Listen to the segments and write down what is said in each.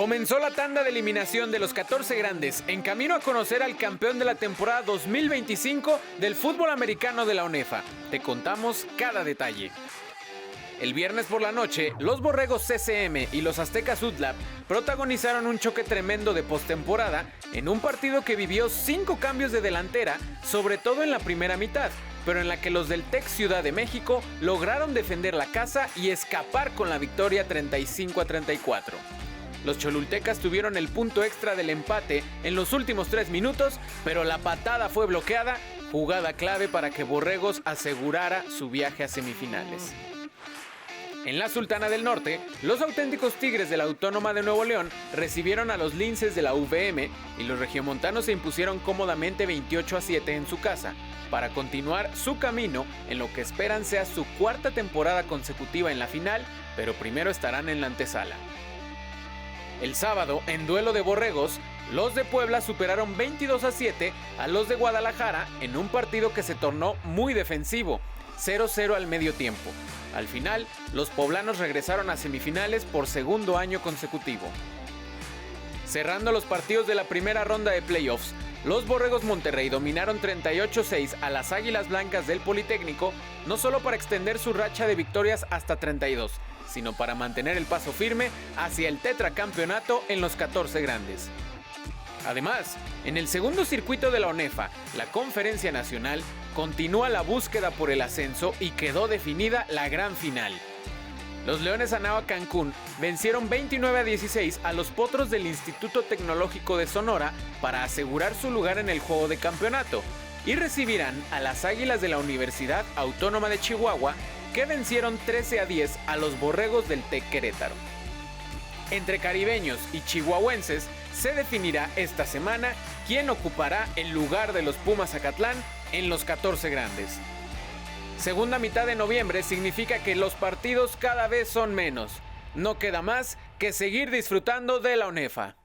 Comenzó la tanda de eliminación de los 14 grandes, en camino a conocer al campeón de la temporada 2025 del fútbol americano de la ONEFA. Te contamos cada detalle. El viernes por la noche, los Borregos CCM y los Aztecas UTLAP protagonizaron un choque tremendo de postemporada en un partido que vivió 5 cambios de delantera, sobre todo en la primera mitad, pero en la que los del TEC Ciudad de México lograron defender la casa y escapar con la victoria 35-34. Los cholultecas tuvieron el punto extra del empate en los últimos 3 minutos, pero la patada fue bloqueada, jugada clave para que Borregos asegurara su viaje a semifinales. En la Sultana del Norte, los auténticos Tigres de la Autónoma de Nuevo León recibieron a los Linces de la UVM y los regiomontanos se impusieron cómodamente 28-7 en su casa, para continuar su camino en lo que esperan sea su 4ª temporada consecutiva en la final, pero primero estarán en la antesala. El sábado, en duelo de Borregos, los de Puebla superaron 22-7 a los de Guadalajara en un partido que se tornó muy defensivo, 0-0 al medio tiempo. Al final, los poblanos regresaron a semifinales por segundo año consecutivo. Cerrando los partidos de la primera ronda de playoffs, los Borregos Monterrey dominaron 38-6 a las Águilas Blancas del Politécnico, no solo para extender su racha de victorias hasta 32, sino para mantener el paso firme hacia el tetracampeonato en los 14 grandes. Además, en el segundo circuito de la ONEFA, la Conferencia Nacional, continúa la búsqueda por el ascenso y quedó definida la gran final. Los Leones Anáhuac Cancún vencieron 29-16 a los Potros del Instituto Tecnológico de Sonora para asegurar su lugar en el juego de campeonato y recibirán a las Águilas de la Universidad Autónoma de Chihuahua, que vencieron 13-10 a los Borregos del TEC Querétaro. Entre caribeños y chihuahuenses se definirá esta semana quién ocupará el lugar de los Pumas Zacatlán en los 14 grandes. Segunda mitad de noviembre significa que los partidos cada vez son menos. No queda más que seguir disfrutando de la ONEFA.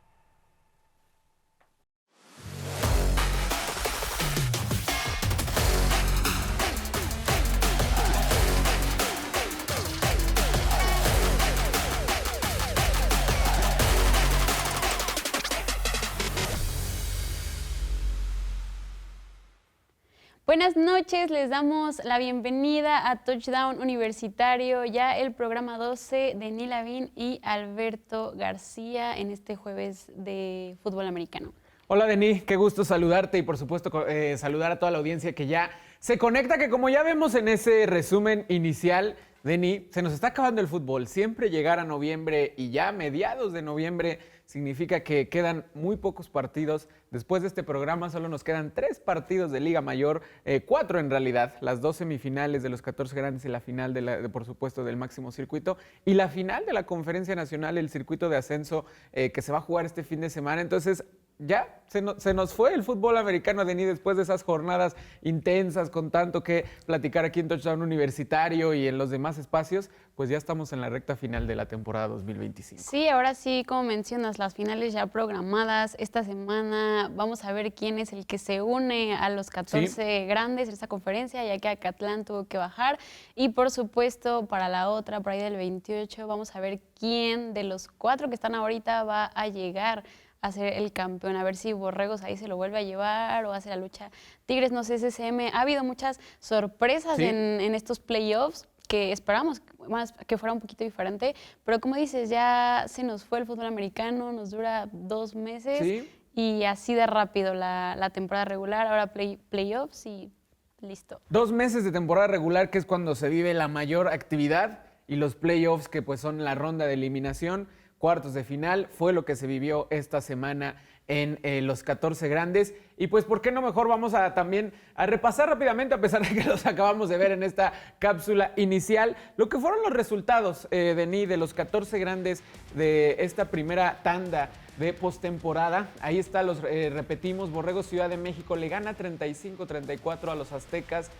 Buenas noches, les damos la bienvenida a Touchdown Universitario, ya el programa 12 de Denis Lavín y Alberto García en este jueves de fútbol americano. Hola Denis, qué gusto saludarte y por supuesto saludar a toda la audiencia que ya se conecta, que como ya vemos en ese resumen inicial, Denis, se nos está acabando el fútbol. Siempre llegar a noviembre y ya mediados de noviembre significa que quedan muy pocos partidos. Después de este programa solo nos quedan 3 partidos de Liga Mayor, 4 en realidad, las 2 semifinales de los 14 grandes y la final, por supuesto, del máximo circuito, y la final de la Conferencia Nacional, el circuito de ascenso que se va a jugar este fin de semana. Entonces, ya se nos fue el fútbol americano, Denis, después de esas jornadas intensas con tanto que platicar aquí en Touchdown Universitario y en los demás espacios, pues ya estamos en la recta final de la temporada 2025. Sí, ahora sí, como mencionas, las finales ya programadas. Esta semana vamos a ver quién es el que se une a los 14 grandes en esta conferencia, ya que Acatlán tuvo que bajar. Y por supuesto, para la otra, por ahí del 28, vamos a ver quién de los 4 que están ahorita va a llegar a ser el campeón, a ver si Borregos ahí se lo vuelve a llevar o hace la lucha Tigres, no sé, CCM. Ha habido muchas sorpresas en estos playoffs que esperamos más que fuera un poquito diferente, pero como dices, ya se nos fue el fútbol americano, nos dura 2 meses y así de rápido la temporada regular, ahora playoffs y listo. 2 meses de temporada regular, que es cuando se vive la mayor actividad, y los playoffs, que pues son la ronda de eliminación, cuartos de final, fue lo que se vivió esta semana en los 14 grandes. Y pues, ¿por qué no mejor vamos también a repasar rápidamente, a pesar de que los acabamos de ver en esta cápsula inicial, lo que fueron los resultados, Denis, de los 14 grandes de esta primera tanda de postemporada? Ahí está, repetimos, Borregos Ciudad de México le gana 35-34 a los Aztecas.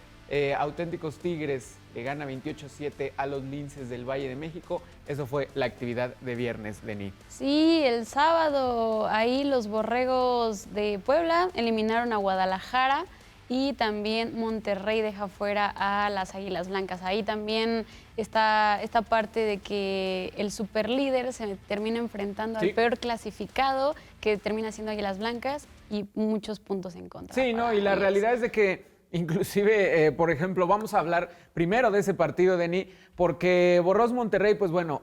Auténticos Tigres le gana 28-7 a los Linces del Valle de México. Eso fue la actividad de viernes, Denis. Sí, el sábado ahí los Borregos de Puebla eliminaron a Guadalajara Y también Monterrey deja fuera a las Águilas Blancas. Ahí también está esta parte de que el superlíder se termina enfrentando al peor clasificado, que termina siendo Águilas Blancas, y muchos puntos en contra. Sí, no, y la realidad es de que inclusive, por ejemplo, vamos a hablar primero de ese partido, Denny, porque Burros Monterrey, pues bueno,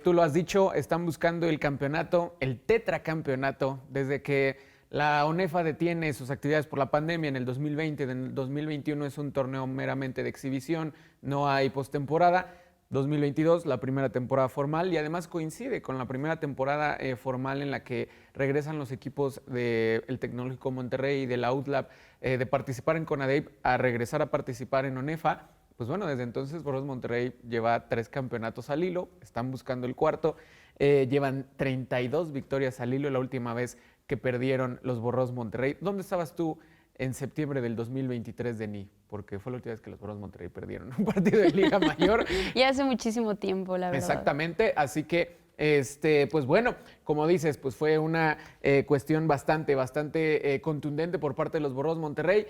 tú lo has dicho, están buscando el campeonato, el tetracampeonato, desde que la ONEFA detiene sus actividades por la pandemia en el 2020, en el 2021 es un torneo meramente de exhibición, no hay postemporada. 2022, la primera temporada formal, y además coincide con la primera temporada formal en la que regresan los equipos del Tecnológico Monterrey y de la UTLAB de participar en CONADEIP a regresar a participar en ONEFA. Pues bueno, desde entonces Burros Monterrey lleva 3 campeonatos al hilo, están buscando el cuarto, llevan 32 victorias al hilo la última vez que perdieron los Burros Monterrey. ¿Dónde estabas tú en septiembre del 2023, Denny? Porque fue la última vez que los Burros Monterrey perdieron un partido de Liga Mayor. Y hace muchísimo tiempo, la verdad. Exactamente, así que pues bueno, como dices, pues fue una cuestión bastante contundente por parte de los Burros Monterrey,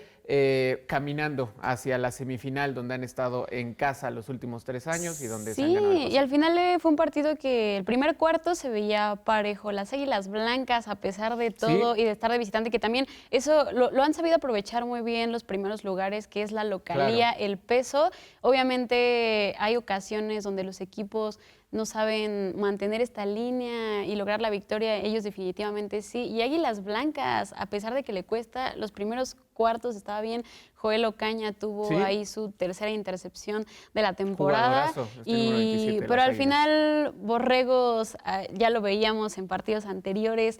caminando hacia la semifinal donde han estado en casa los últimos 3 años y donde se han ganado el y al final fue un partido que el primer cuarto se veía parejo. Las Águilas Blancas, a pesar de todo y de estar de visitante, que también eso lo han sabido aprovechar muy bien los primeros lugares, que es la localía, el peso. Obviamente hay ocasiones donde los equipos no saben mantener esta línea y lograr la victoria, ellos definitivamente sí. Y Águilas Blancas, a pesar de que le cuesta, los primeros cuartos estaba bien. Joel Ocaña tuvo ahí su tercera intercepción de la temporada. Pero al final, Borregos, ya lo veíamos en partidos anteriores,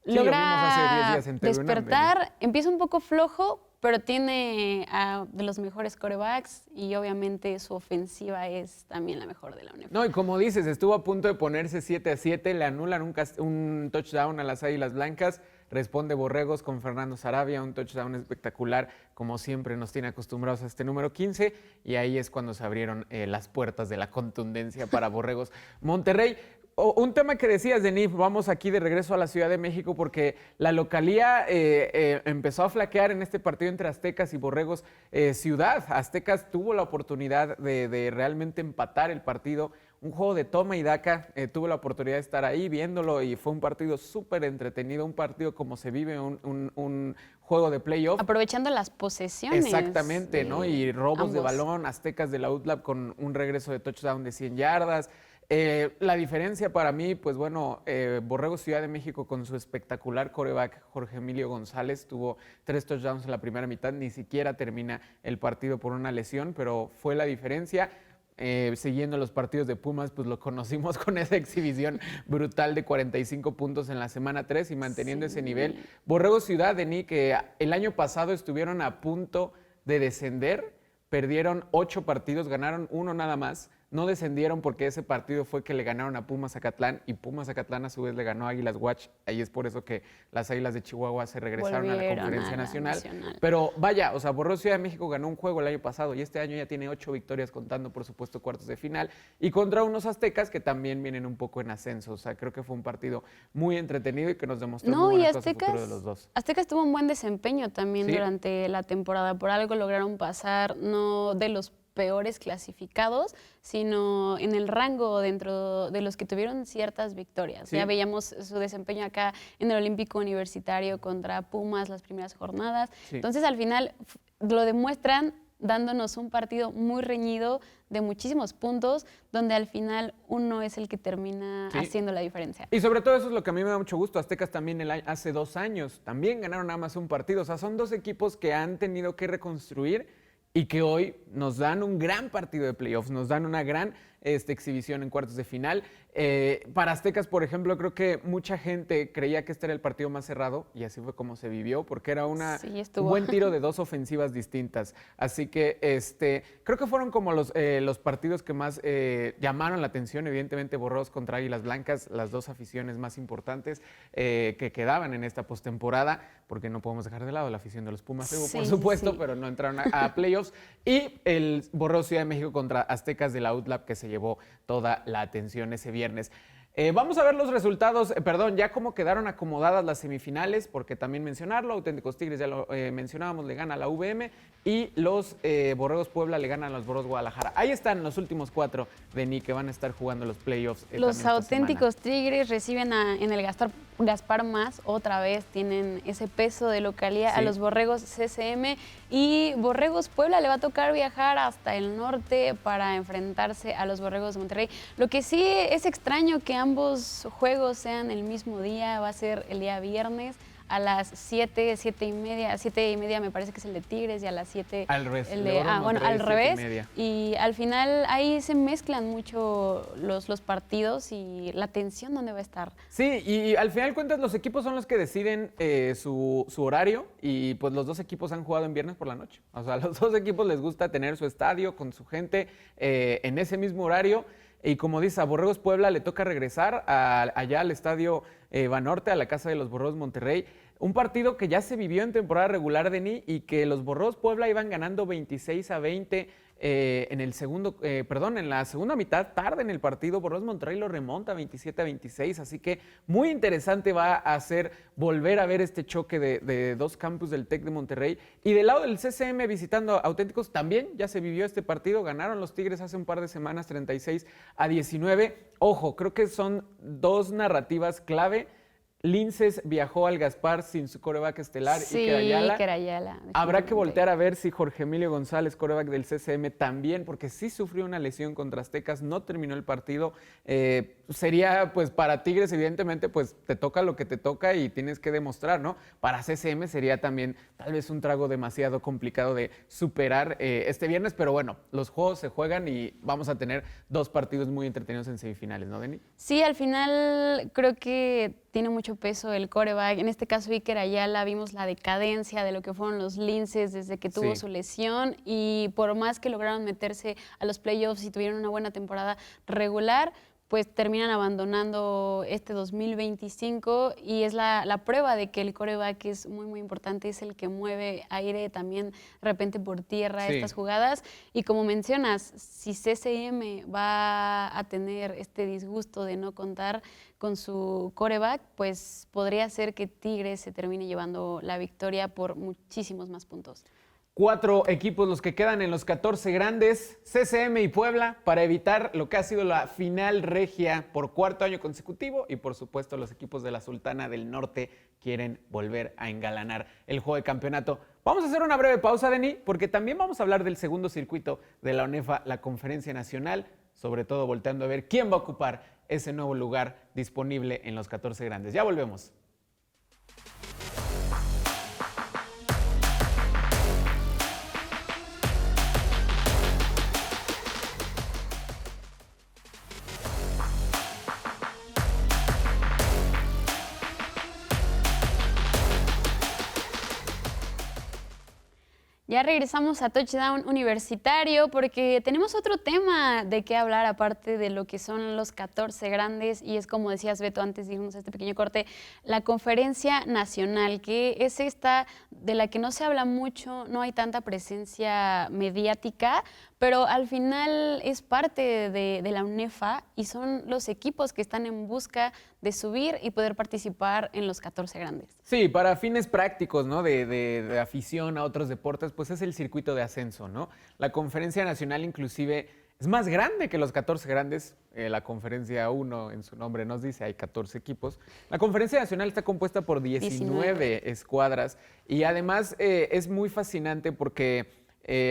logra despertar, empieza un poco flojo, pero tiene de los mejores quarterbacks y obviamente su ofensiva es también la mejor de la UNEFA. No, y como dices, estuvo a punto de ponerse 7-7, le anulan un touchdown a las Águilas Blancas, responde Borregos con Fernando Sarabia, un touchdown espectacular, como siempre nos tiene acostumbrados a este número 15, y ahí es cuando se abrieron las puertas de la contundencia para Borregos Monterrey. Un tema que decías, Denny, vamos aquí de regreso a la Ciudad de México porque la localía empezó a flaquear en este partido entre Aztecas y Borregos Ciudad. Aztecas tuvo la oportunidad de realmente empatar el partido, un juego de toma y daca, tuvo la oportunidad de estar ahí viéndolo y fue un partido súper entretenido, un partido como se vive un juego de playoff. Aprovechando las posesiones. Exactamente, ¿no? Y robos de balón, Aztecas de la UTLAB con un regreso de touchdown de 100 yardas. La diferencia para mí, pues bueno, Borregos Ciudad de México con su espectacular quarterback Jorge Emilio González tuvo 3 touchdowns en la primera mitad, ni siquiera termina el partido por una lesión, pero fue la diferencia. Siguiendo los partidos de Pumas, pues lo conocimos con esa exhibición brutal de 45 puntos en la semana 3 y manteniendo ese nivel. Borregos Ciudad, Denny, que el año pasado estuvieron a punto de descender, perdieron 8 partidos, ganaron 1 nada más. No descendieron porque ese partido fue que le ganaron a Pumas Zacatlán y Pumas Zacatlán a su vez le ganó a Águilas Watch. Ahí es por eso que las Águilas de Chihuahua se regresaron a la Conferencia Nacional. Pero vaya, o sea, Borregos Ciudad de México ganó un juego el año pasado y este año ya tiene 8 victorias contando, por supuesto, cuartos de final y contra unos Aztecas que también vienen un poco en ascenso. O sea, creo que fue un partido muy entretenido y que nos demostró muy buenas cosas futuro de los dos. Aztecas tuvo un buen desempeño también durante la temporada. Por algo lograron pasar, no de los peores clasificados, sino en el rango dentro de los que tuvieron ciertas victorias. Ya veíamos su desempeño acá en el Olímpico Universitario contra Pumas las primeras jornadas. Entonces, al final lo demuestran dándonos un partido muy reñido de muchísimos puntos, donde al final uno es el que termina haciendo la diferencia. Y sobre todo eso es lo que a mí me da mucho gusto. Aztecas también hace 2 años también ganaron nada más un partido. O sea, son 2 equipos que han tenido que reconstruir y que hoy nos dan un gran partido de playoffs, nos dan una gran exhibición en cuartos de final. Para Aztecas, por ejemplo, creo que mucha gente creía que este era el partido más cerrado y así fue como se vivió, porque era un buen tiro de 2 ofensivas distintas. Así que creo que fueron como los partidos que más llamaron la atención. Evidentemente, Borregos contra Águilas Blancas, las 2 aficiones más importantes que quedaban en esta postemporada, porque no podemos dejar de lado la afición de los Pumas, por supuesto, pero no entraron a playoffs. Y el Borregos Ciudad de México contra Aztecas de la UTLAB, que se llevó toda la atención ese viernes. Vamos a ver los resultados, ya cómo quedaron acomodadas las semifinales, porque también mencionarlo, Auténticos Tigres ya lo mencionábamos, le gana a la UVM y los Borregos Puebla le ganan a los Borregos Guadalajara. Ahí están los últimos 4 de Ni que van a estar jugando los playoffs. Los Auténticos Tigres reciben en el Gaspar Más, otra vez tienen ese peso de localidad a los Borregos CCM, y Borregos Puebla le va a tocar viajar hasta el norte para enfrentarse a los Borregos de Monterrey. Lo que sí es extraño que ambos juegos sean el mismo día, va a ser el día viernes a las 7 y media me parece que es el de Tigres, y a las 7 al revés. Al revés. Y al final ahí se mezclan mucho los partidos y la tensión donde va a estar. Sí, y al final cuentas los equipos son los que deciden su horario, y pues los dos equipos han jugado en viernes por la noche. O sea, a los dos equipos les gusta tener su estadio con su gente en ese mismo horario. Y como dice, a Borregos Puebla le toca regresar allá al estadio Banorte, a la casa de los Borregos Monterrey. Un partido que ya se vivió en temporada regular, Denis, y que los Borregos Puebla iban ganando 26-20 en la segunda mitad, tarde en el partido. Borregos Monterrey lo remonta 27-26, así que muy interesante va a ser volver a ver este choque de dos campus del TEC de Monterrey. Y del lado del CCM visitando Auténticos también ya se vivió este partido, ganaron los Tigres hace un par de semanas 36-19. Ojo, creo que son dos narrativas clave. Linces viajó al Gaspar sin su quarterback estelar, Iker Ayala. Habrá que voltear a ver si Jorge Emilio González, quarterback del CCM, también, porque sí sufrió una lesión contra Aztecas, no terminó el partido. Sería, pues, para Tigres, evidentemente, pues, te toca lo que te toca y tienes que demostrar, ¿no? Para CCM sería también, tal vez, un trago demasiado complicado de superar este viernes, pero bueno, los juegos se juegan y vamos a tener dos partidos muy entretenidos en semifinales, ¿no, Denis? Sí, al final creo que tiene mucho peso el quarterback. En este caso, Iker Ayala, vimos la decadencia de lo que fueron los Linces desde que tuvo su lesión, y por más que lograron meterse a los playoffs y tuvieron una buena temporada regular, pues terminan abandonando este 2025, y es la prueba de que el quarterback es muy, muy importante, es el que mueve aire también de repente por tierra estas jugadas. Y como mencionas, si CCM va a tener este disgusto de no contar con su quarterback, pues podría ser que Tigres se termine llevando la victoria por muchísimos más puntos. 4 equipos los que quedan en los 14 grandes, CCM y Puebla, para evitar lo que ha sido la final regia por 4º año consecutivo, y por supuesto los equipos de la Sultana del Norte quieren volver a engalanar el juego de campeonato. Vamos a hacer una breve pausa, Denis, porque también vamos a hablar del segundo circuito de la ONEFA, la Conferencia Nacional, sobre todo volteando a ver quién va a ocupar ese nuevo lugar disponible en los 14 grandes. Ya volvemos. Ya regresamos a Touchdown Universitario porque tenemos otro tema de qué hablar aparte de lo que son los 14 grandes, y es, como decías, Beto, antes de irnos a este pequeño corte, la Conferencia Nacional, que es esta de la que no se habla mucho, no hay tanta presencia mediática, pero al final es parte de la UNEFA y son los equipos que están en busca de subir y poder participar en los 14 grandes. Sí, para fines prácticos, ¿no? De afición a otros deportes, pues es el circuito de ascenso, ¿no? La Conferencia Nacional inclusive es más grande que los 14 grandes. La Conferencia 1 en su nombre nos dice, hay 14 equipos. La Conferencia Nacional está compuesta por 19 escuadras, y además es muy fascinante porque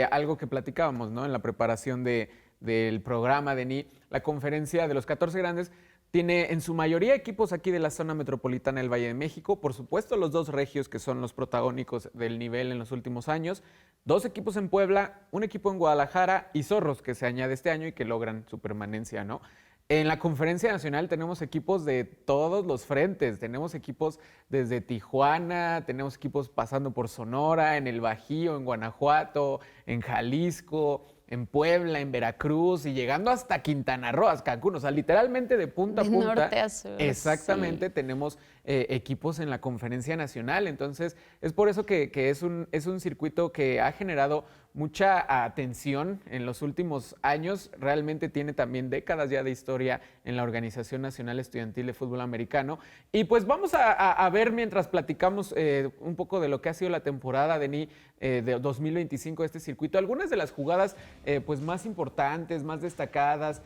algo que platicábamos, ¿no? En la preparación del programa de NI, la conferencia de los 14 grandes tiene en su mayoría equipos aquí de la zona metropolitana del Valle de México, por supuesto los dos regios que son los protagónicos del nivel en los últimos años, 2 equipos en Puebla, un equipo en Guadalajara y Zorros, que se añade este año y que logran su permanencia, ¿no? En la Conferencia Nacional tenemos equipos de todos los frentes, tenemos equipos desde Tijuana, tenemos equipos pasando por Sonora, en el Bajío, en Guanajuato, en Jalisco, en Puebla, en Veracruz y llegando hasta Quintana Roo, hasta Cancún, o sea, literalmente de punta a De punta. norte a sur. Exactamente, Sí. tenemos equipos en la conferencia nacional, entonces es por eso que es un circuito que ha generado mucha atención en los últimos años, realmente tiene también décadas ya de historia en la Organización Nacional Estudiantil de Fútbol Americano. Y pues vamos a ver mientras platicamos un poco de lo que ha sido la temporada de 2025 de este circuito, algunas de las jugadas pues más importantes, más destacadas.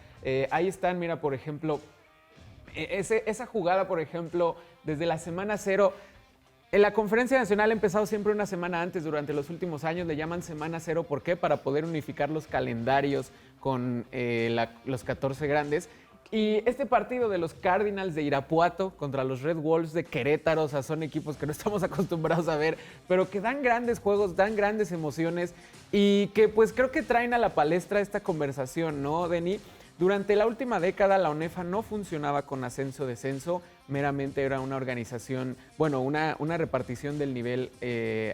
Ahí están, mira, por ejemplo, esa jugada, por ejemplo, desde la semana 0. En la conferencia nacional ha empezado siempre una semana antes durante los últimos años, le llaman semana 0, ¿por qué? Para poder unificar los calendarios con los 14 grandes. Y este partido de los Cardinals de Irapuato contra los Red Wolves de Querétaro, o sea, son equipos que no estamos acostumbrados a ver, pero que dan grandes juegos, dan grandes emociones y que pues creo que traen a la palestra esta conversación, ¿no, Denny? Durante la última década la ONEFA no funcionaba con ascenso-descenso, meramente era una organización, bueno, una repartición del nivel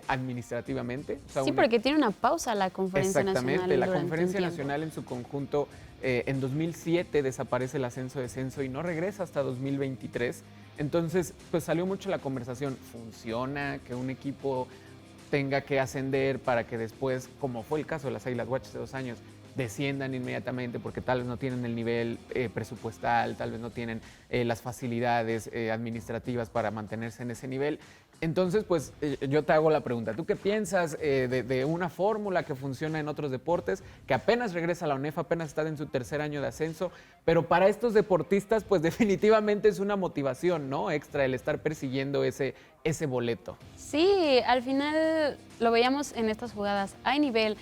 administrativamente. O sea, Sí, porque tiene una pausa la Conferencia Nacional. Exactamente, la durante Conferencia un tiempo. Nacional en su conjunto en 2007 desaparece el ascenso-descenso y no regresa hasta 2023. Entonces, pues salió mucho la conversación, ¿funciona que un equipo tenga que ascender para que después, como fue el caso de las Águilas Guaches hace 2 años, desciendan inmediatamente porque tal vez no tienen el nivel presupuestal, tal vez no tienen las facilidades administrativas para mantenerse en ese nivel? Entonces, pues yo te hago la pregunta, ¿tú qué piensas de una fórmula que funciona en otros deportes, que apenas regresa a la ONEFA, apenas está en su 3er año de ascenso, pero para estos deportistas, pues definitivamente es una motivación, ¿no? Extra el estar persiguiendo ese boleto. Sí, al final lo veíamos en estas jugadas. Hay nivel,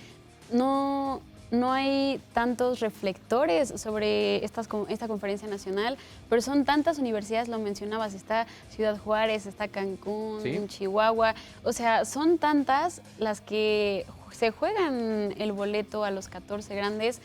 no hay tantos reflectores sobre esta conferencia nacional, pero son tantas universidades, lo mencionabas, está Ciudad Juárez, está Cancún, ¿Sí? Chihuahua, o sea, son tantas las que se juegan el boleto a los 14 grandes.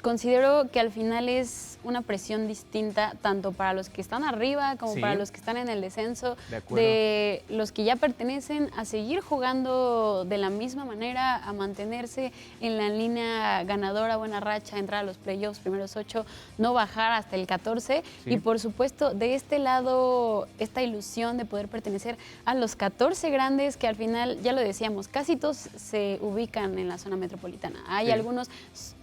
Considero que al final es una presión distinta tanto para los que están arriba como Sí. para los que están en el descenso, De acuerdo. de los que ya pertenecen a seguir jugando de la misma manera, a mantenerse en la línea ganadora, buena racha, entrar a los playoffs, primeros 8, no bajar hasta el 14. Sí. Y por supuesto, de este lado, esta ilusión de poder pertenecer a los 14 grandes, que al final, ya lo decíamos, casi todos se ubican en la zona metropolitana. Hay Sí. algunos,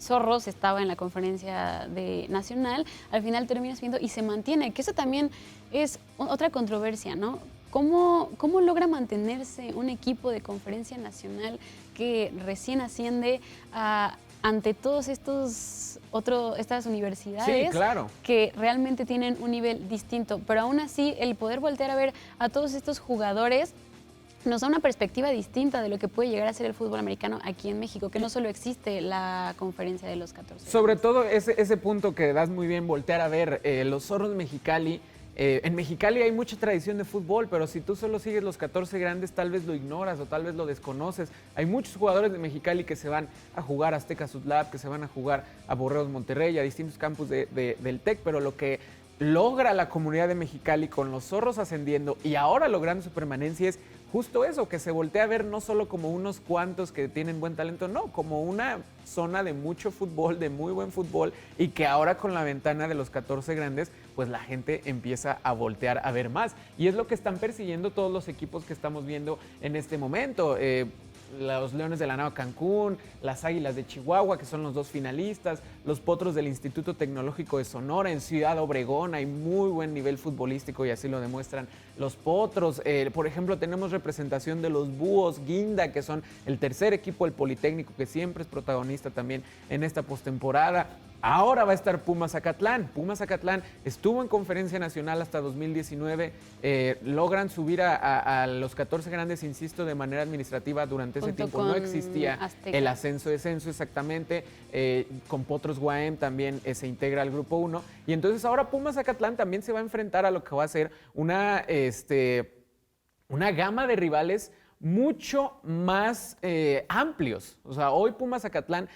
Zorros estaba en la conferencia nacional, al final terminas viendo y se mantiene, que eso también es otra controversia, ¿no? ¿Cómo logra mantenerse un equipo de conferencia nacional que recién asciende ante todos estas universidades? Sí, claro. Que realmente tienen un nivel distinto, pero aún así el poder voltear a ver a todos estos jugadores nos da una perspectiva distinta de lo que puede llegar a ser el fútbol americano aquí en México, que no solo existe la conferencia de los 14. Sobre todo ese punto que das muy bien, voltear a ver, los Zorros Mexicali. En Mexicali hay mucha tradición de fútbol, pero si tú solo sigues los 14 grandes, tal vez lo ignoras o tal vez lo desconoces. Hay muchos jugadores de Mexicali que se van a jugar a Azteca Sutlab, que se van a jugar a Borreos Monterrey, a distintos campus del TEC, pero lo que logra la comunidad de Mexicali con los Zorros ascendiendo y ahora logrando su permanencia es justo eso, que se voltea a ver no solo como unos cuantos que tienen buen talento, no, como una zona de mucho fútbol, de muy buen fútbol, y que ahora con la ventana de los 14 grandes, pues la gente empieza a voltear a ver más. Y es lo que están persiguiendo todos los equipos que estamos viendo en este momento. Los Leones de la Nava Cancún, las Águilas de Chihuahua, que son los 2 finalistas, los Potros del Instituto Tecnológico de Sonora, en Ciudad Obregón hay muy buen nivel futbolístico y así lo demuestran los Potros. Por ejemplo, tenemos representación de los Búhos Guinda, que son el 3er equipo del Politécnico, que siempre es protagonista también en esta postemporada. Ahora va a estar Pumas Zacatlán. Pumas Zacatlán estuvo en conferencia nacional hasta 2019. Logran subir a los 14 grandes, insisto, de manera administrativa. Durante ese tiempo no existía Azteca. el ascenso-descenso exactamente. Con Potros Guaem también se integra al grupo 1. Y entonces ahora Pumas Zacatlán también se va a enfrentar a lo que va a ser una gama de rivales mucho más amplios. O sea, hoy Pumas Zacatlán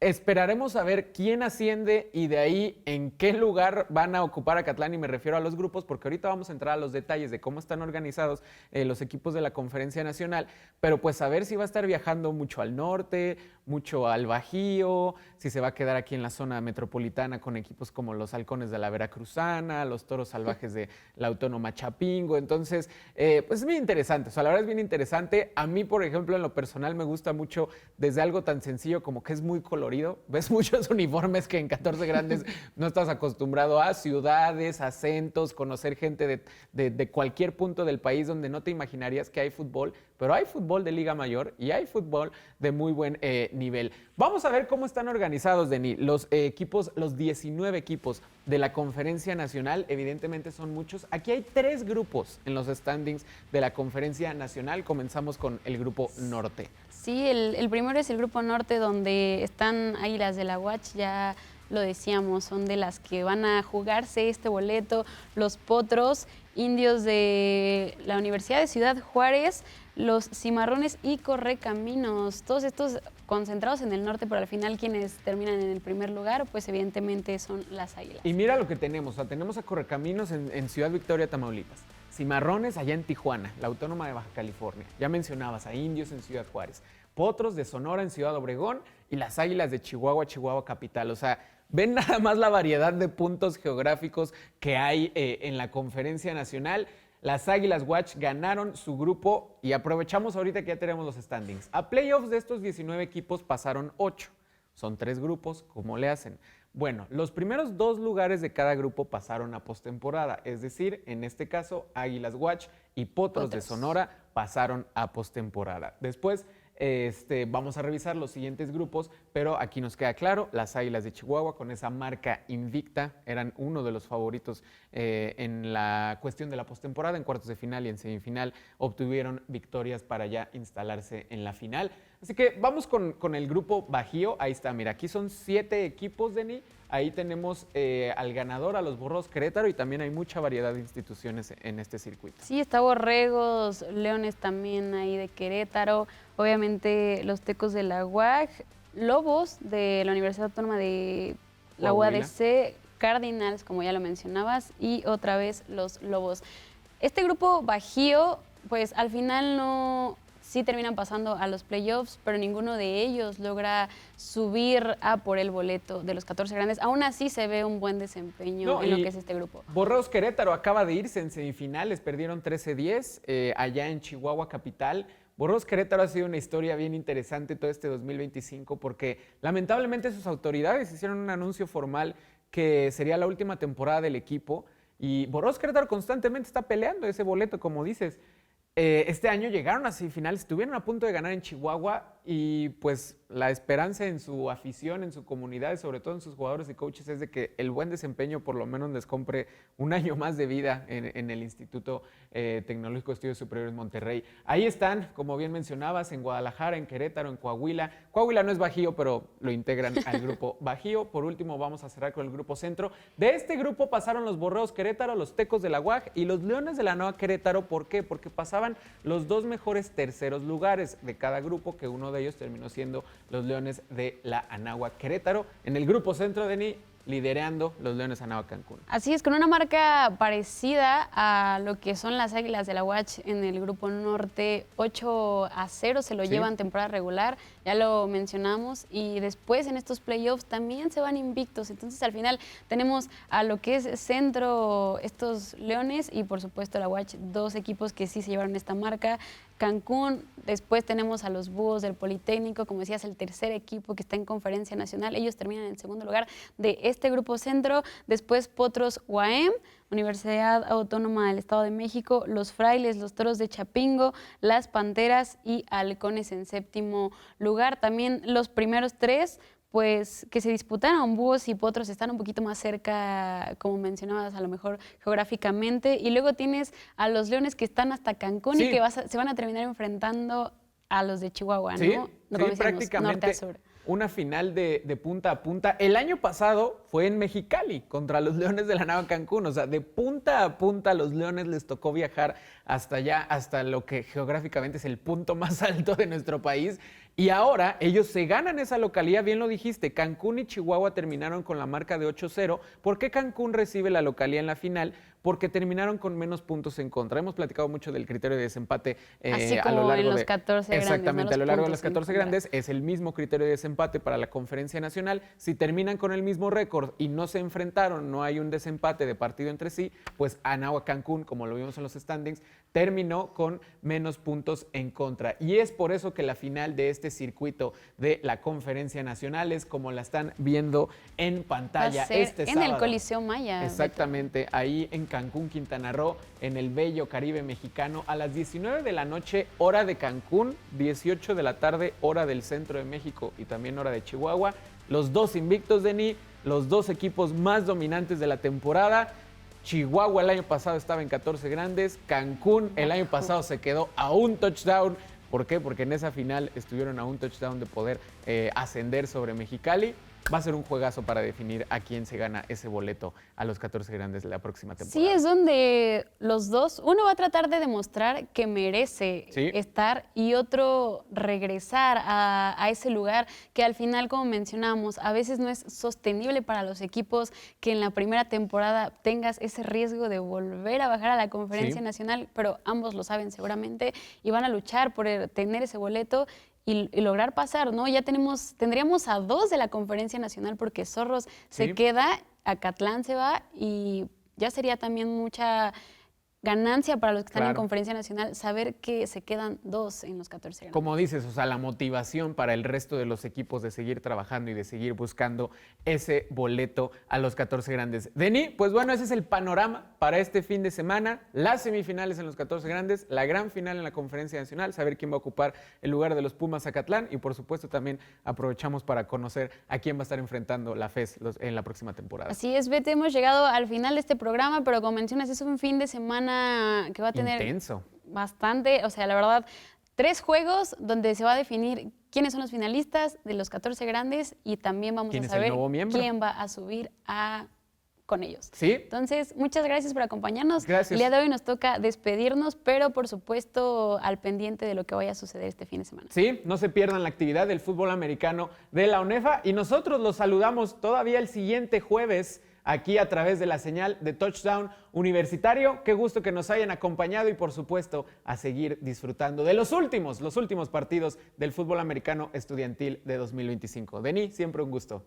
esperaremos a ver quién asciende y de ahí en qué lugar van a ocupar Acatlán, y me refiero a los grupos, porque ahorita vamos a entrar a los detalles de cómo están organizados los equipos de la Conferencia Nacional, pero pues a ver si va a estar viajando mucho al norte, mucho al Bajío, si se va a quedar aquí en la zona metropolitana con equipos como los Halcones de la Veracruzana, los Toros Salvajes de la Autónoma Chapingo. Entonces, pues es bien interesante, o sea, la verdad es bien interesante. A mí, por ejemplo, en lo personal me gusta mucho desde algo tan sencillo como que es muy colorido. Ves muchos uniformes que en 14 grandes no estás acostumbrado a, ciudades, acentos, conocer gente de cualquier punto del país donde no te imaginarías que hay fútbol, pero hay fútbol de Liga Mayor y hay fútbol de muy buen nivel. Vamos a ver cómo están organizados, Denis, los equipos, los 19 equipos de la Conferencia Nacional. Evidentemente son muchos. Aquí hay 3 grupos en los standings de la Conferencia Nacional. Comenzamos con el grupo norte. Sí, el primero es el grupo norte, donde están Águilas de la UACH, ya lo decíamos, son de las que van a jugarse este boleto, los Potros, Indios de la Universidad de Ciudad Juárez, los Cimarrones y Correcaminos, todos estos concentrados en el norte, pero al final quienes terminan en el primer lugar, pues evidentemente son las Águilas. Y mira lo que tenemos, o sea, tenemos a Correcaminos en Ciudad Victoria, Tamaulipas, Cimarrones allá en Tijuana, la Autónoma de Baja California, ya mencionabas a Indios en Ciudad Juárez, Potros de Sonora en Ciudad Obregón y las Águilas de Chihuahua, Chihuahua capital. O sea, ven nada más la variedad de puntos geográficos que hay en la Conferencia Nacional. Las Águilas Watch ganaron su grupo y aprovechamos ahorita que ya tenemos los standings. A playoffs de estos 19 equipos pasaron 8. Son 3 grupos, ¿cómo le hacen? Bueno, los primeros 2 lugares de cada grupo pasaron a postemporada, es decir, en este caso, Águilas Watch y Potros de Sonora pasaron a postemporada. Después, vamos a revisar los siguientes grupos, pero aquí nos queda claro, las Águilas de Chihuahua con esa marca invicta eran uno de los favoritos en la cuestión de la postemporada, en cuartos de final y en semifinal obtuvieron victorias para ya instalarse en la final. Así que vamos con el grupo Bajío. Ahí está, mira, aquí son 7 equipos, Denis. Ahí tenemos al ganador, a los Borregos Querétaro, y también hay mucha variedad de instituciones en este circuito. Sí, está Borregos, Leones también ahí de Querétaro, obviamente los Tecos de la UAG, Lobos de la Universidad Autónoma de la UADC, Cardinals, como ya lo mencionabas, y otra vez los Lobos. Este grupo Bajío, pues al final no... Sí terminan pasando a los playoffs, pero ninguno de ellos logra subir a por el boleto de los 14 grandes. Aún así se ve un buen desempeño en lo que es este grupo. Borregos Querétaro acaba de irse en semifinales, perdieron 13-10 allá en Chihuahua capital. Borregos Querétaro ha sido una historia bien interesante todo este 2025 porque lamentablemente sus autoridades hicieron un anuncio formal que sería la última temporada del equipo y Borregos Querétaro constantemente está peleando ese boleto, como dices. Este año llegaron a semifinales, estuvieron a punto de ganar en Chihuahua y pues la esperanza en su afición, en su comunidad y sobre todo en sus jugadores y coaches es de que el buen desempeño por lo menos les compre un año más de vida en el Instituto Tecnológico de Estudios Superiores Monterrey. Ahí están, como bien mencionabas, en Guadalajara, en Querétaro, en Coahuila. Coahuila no es Bajío, pero lo integran al grupo Bajío. Por último, vamos a cerrar con el grupo Centro. De este grupo pasaron los Borregos Querétaro, los Tecos de la UAG y los Leones de la Nueva Querétaro. ¿Por qué? Porque pasaban los 2 mejores terceros lugares de cada grupo, que uno de ellos terminó siendo los Leones de la Anáhuac Querétaro. En el grupo Centro, Denis, liderando los Leones Anáhuac Cancún. Así es, con una marca parecida a lo que son las Águilas de la UACH en el grupo norte, 8-0 se lo llevan temporada regular, ya lo mencionamos, y después en estos playoffs también se van invictos. Entonces al final tenemos a lo que es Centro, estos Leones, y por supuesto la UACH, 2 equipos que sí se llevaron esta marca. Cancún, después tenemos a los Búhos del Politécnico, como decías, el tercer equipo que está en Conferencia Nacional, ellos terminan en el segundo lugar de este grupo Centro. Después Potros UAM, Universidad Autónoma del Estado de México, los Frailes, los Toros de Chapingo, las Panteras y Halcones en séptimo lugar. También los primeros 3 pues que se disputaron, Búhos y Potros están un poquito más cerca, como mencionabas, a lo mejor geográficamente, y luego tienes a los Leones que están hasta Cancún y que se van a terminar enfrentando a los de Chihuahua, ¿no? Sí, prácticamente norte a sur. Una final de punta a punta. El año pasado fue en Mexicali contra los Leones de la Anáhuac Cancún. O sea, de punta a punta a los Leones les tocó viajar hasta allá, hasta lo que geográficamente es el punto más alto de nuestro país. Y ahora ellos se ganan esa localía, bien lo dijiste, Cancún y Chihuahua terminaron con la marca de 8-0. ¿Por qué Cancún recibe la localía en la final? Porque terminaron con menos puntos en contra. Hemos platicado mucho del criterio de desempate Así a como lo largo en los de 14 grandes. exactamente, ¿No? a lo largo de los Los puntos 14 grandes es el mismo criterio de desempate para la Conferencia Nacional. Si terminan con el mismo récord y no se enfrentaron, no hay un desempate de partido entre sí, pues Anáhuac Cancún, como lo vimos en los standings, terminó con menos puntos en contra. Y es por eso que la final de este circuito de la Conferencia Nacional es como la están viendo en pantalla Va a ser este en sábado. el Coliseo Maya. Exactamente, ahí en Cancún, Quintana Roo, en el bello Caribe mexicano, a las 19 de la noche, hora de Cancún, 18 de la tarde, hora del centro de México y también hora de Chihuahua. Los dos invictos, Denis, los dos equipos más dominantes de la temporada. Chihuahua el año pasado estaba en 14 grandes, Cancún el año pasado se quedó a un touchdown. ¿Por qué? Porque en esa final estuvieron a un touchdown de poder ascender sobre Mexicali. Va a ser un juegazo para definir a quién se gana ese boleto a los 14 grandes de la próxima temporada. Sí, es donde los dos, uno va a tratar de demostrar que merece estar y otro regresar a ese lugar que al final, como mencionamos, a veces no es sostenible para los equipos que en la primera temporada tengas ese riesgo de volver a bajar a la Conferencia Nacional, pero ambos lo saben seguramente y van a luchar por tener ese boleto y lograr pasar, ¿no? Ya tendríamos a dos de la Conferencia Nacional porque Zorros se queda, Acatlán se va y ya sería también mucha ganancia para los que están en Conferencia Nacional saber que se quedan dos en los 14 grandes. Como dices, o sea, la motivación para el resto de los equipos de seguir trabajando y de seguir buscando ese boleto a los 14 grandes. Denis, pues bueno, ese es el panorama para este fin de semana. Las semifinales en los 14 grandes, la gran final en la Conferencia Nacional, saber quién va a ocupar el lugar de los Pumas Acatlán y por supuesto también aprovechamos para conocer a quién va a estar enfrentando la FES en la próxima temporada. Así es, Bete, hemos llegado al final de este programa, pero como mencionas, es un fin de semana que va a tener intenso, bastante, o sea, la verdad, 3 juegos donde se va a definir quiénes son los finalistas de los 14 grandes y también vamos a saber quién va a subir con ellos. ¿Sí? Entonces, muchas gracias por acompañarnos. Gracias. El día de hoy nos toca despedirnos, pero por supuesto al pendiente de lo que vaya a suceder este fin de semana. Sí, no se pierdan la actividad del fútbol americano de la UNEFA y nosotros los saludamos todavía el siguiente jueves aquí a través de la señal de Touchdown Universitario. Qué gusto que nos hayan acompañado y por supuesto a seguir disfrutando de los últimos partidos del fútbol americano estudiantil de 2025. Denis, siempre un gusto.